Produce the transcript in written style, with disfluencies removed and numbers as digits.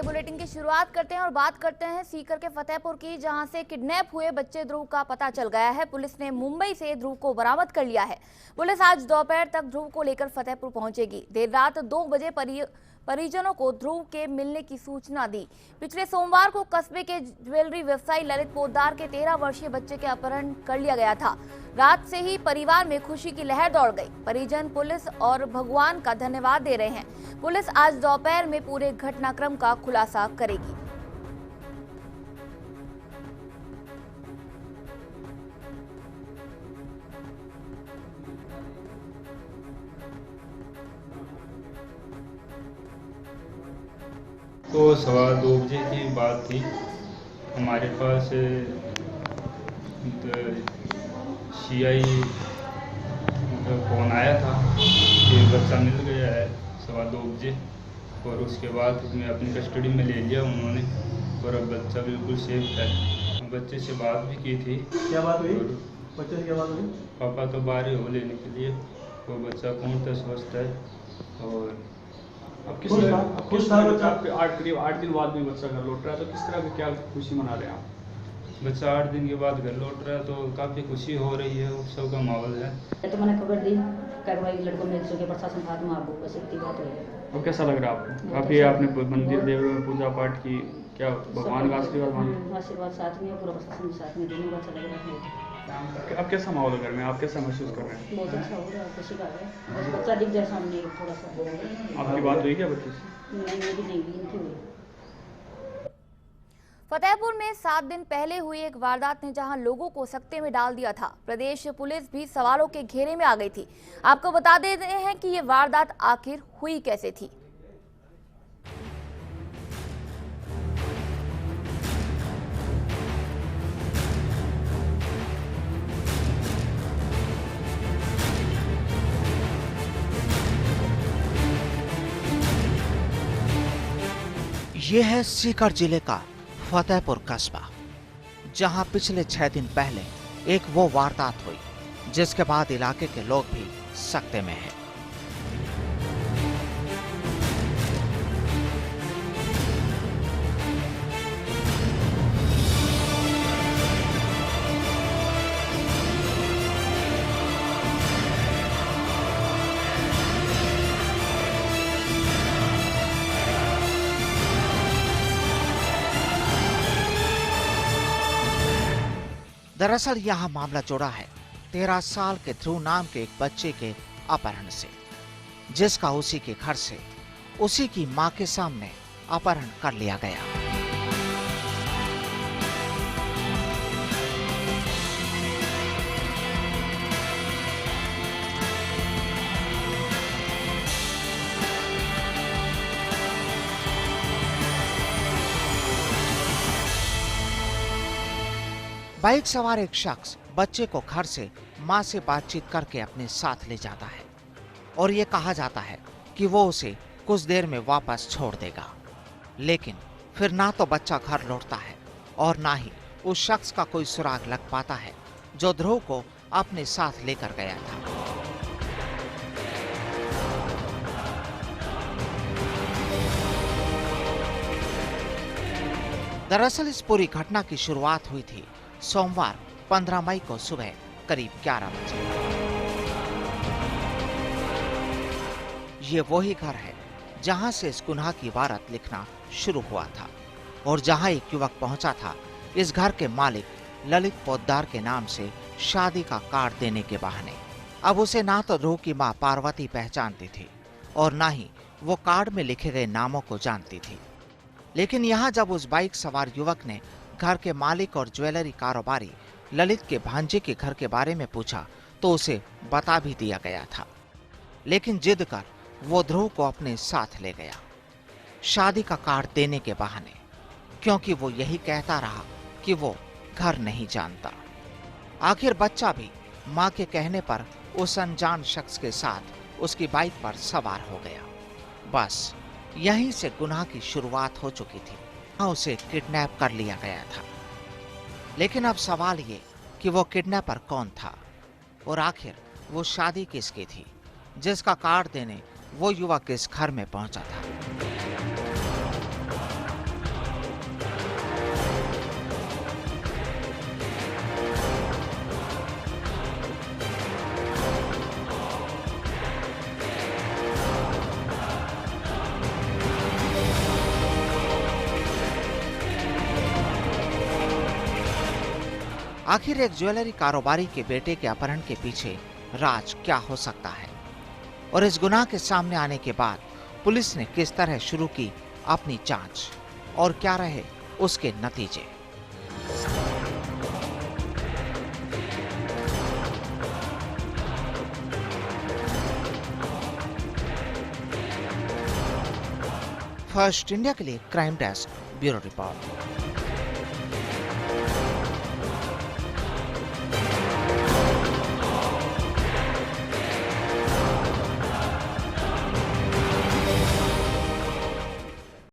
चलिए बुलेटिन की शुरुआत करते हैं और बात करते हैं सीकर के फतेहपुर की, जहां से किडनैप हुए बच्चे ध्रुव का पता चल गया है। पुलिस ने मुंबई से ध्रुव को बरामद कर लिया है। पुलिस आज दोपहर तक ध्रुव को लेकर फतेहपुर पहुंचेगी। देर रात 2 बजे परिजनों को ध्रुव के मिलने की सूचना दी। पिछले सोमवार को कस्बे के ज्वेलरी व्यवसायी ललित पोद्दार के 13 वर्षीय बच्चे के अपहरण कर लिया गया था। रात से ही परिवार में खुशी की लहर दौड़ गई। परिजन पुलिस और भगवान का धन्यवाद दे रहे हैं। पुलिस आज दोपहर में पूरे घटनाक्रम का खुलासा करेगी। तो 2:15 बजे की बात थी। हमारे पास CI फ़ोन आया था कि बच्चा मिल गया है 2:15 बजे, और उसके बाद उसमें अपनी कस्टडी में ले लिया उन्होंने, और अब बच्चा बिल्कुल सेफ है। बच्चे से बात भी की थी। क्या बात हुई? बच्चे से क्या बात हुई? पापा तो बाहर ही हो लेने के लिए, वो बच्चा पूर्णतः स्वस्थ है। और अब किस तरह बच्चा करीब 8 दिन बाद भी बच्चा घर लौट रहा है, तो किस तरह की क्या खुशी मना रहे हैं आप? बच्चा 8 दिन के बाद घर लौट रहा है तो काफ़ी खुशी हो रही है, उत्सव का माहौल है। तो मैंने खबर दी भाई लड़कों मिल चुके, प्रशासन था तुम आपको बस इतनी बात हुई। अब कैसा लग रहा है आपको? काफ़ी आपने मंदिर देव में पूजा पाठ की, क्या भगवान का आशीर्वाद मांगा? आशीर्वाद साथ में, पूरा प्रशासन के साथ में, दोनों का अच्छा लग रहा है। अब कैसा माहौल है घर में? आप कैसा महसूस कर रहे हैं? बहुत अच्छा हो रहा है, खुशी का है। बस बच्चा दिख जाए सामने थोड़ा सा। आपकी बात हुई क्या बच्चे से? नहीं, मेरी नहीं हुई, इनकी हुई। फतेहपुर में 7 दिन पहले हुई एक वारदात ने जहां लोगों को सकते में डाल दिया था, प्रदेश पुलिस भी सवालों के घेरे में आ गई थी। आपको बता देते हैं कि ये वारदात आखिर हुई कैसे थी। ये है सीकर जिले का फतेहपुर कस्बा, जहां पिछले 6 दिन पहले एक वो वारदात हुई जिसके बाद इलाके के लोग भी सकते में हैं। दरअसल यहाँ मामला जुड़ा है 13 साल के ध्रुव नाम के एक बच्चे के अपहरण से, जिसका उसी के घर से उसी की मां के सामने अपहरण कर लिया गया। बाइक सवार एक शख्स बच्चे को घर से मां से बातचीत करके अपने साथ ले जाता है और ये कहा जाता है कि वो उसे कुछ देर में वापस छोड़ देगा, लेकिन फिर ना तो बच्चा घर लौटता है और ना ही उस शख्स का कोई सुराग लग पाता है जो ध्रुव को अपने साथ लेकर गया था। दरअसल इस पूरी घटना की शुरुआत हुई थी सोमवार 15 मई को सुबह करीब 11 बजे। ये वही घर है जहां से इस गुनाह की वारत लिखना शुरू हुआ था और जहां एक युवक पहुंचा था इस घर के मालिक ललित पोद्दार के नाम से शादी का कार्ड देने के बहाने। अब उसे ना तो ध्रुव की मां पार्वती पहचानती थी और ना ही वो कार्ड में लिखे गए नामों को जानती थी। लेकिन यहाँ जब उस बाइक सवार युवक ने घर के मालिक और ज्वेलरी कारोबारी ललित के भांजे के घर के बारे में पूछा तो उसे बता भी दिया गया था, लेकिन जिद कर वो ध्रुव को अपने साथ ले गया शादी का कार्ड देने के बहाने, क्योंकि वो यही कहता रहा कि वो घर नहीं जानता। आखिर बच्चा भी मां के कहने पर उस अनजान शख्स के साथ उसकी बाइक पर सवार हो गया। बस यहीं से गुनाह की शुरुआत हो चुकी थी। उसे किडनैप कर लिया गया था। लेकिन अब सवाल ये कि वो किडनैपर कौन था और आखिर वो शादी किसकी थी जिसका कार्ड देने वो युवक इस घर में पहुंचा था। आखिर एक ज्वेलरी कारोबारी के बेटे के अपहरण के पीछे राज क्या हो सकता है, और इस गुनाह के सामने आने के बाद पुलिस ने किस तरह शुरू की अपनी जांच, और क्या रहे उसके नतीजे। फर्स्ट इंडिया के लिए क्राइम डेस्क ब्यूरो रिपोर्ट।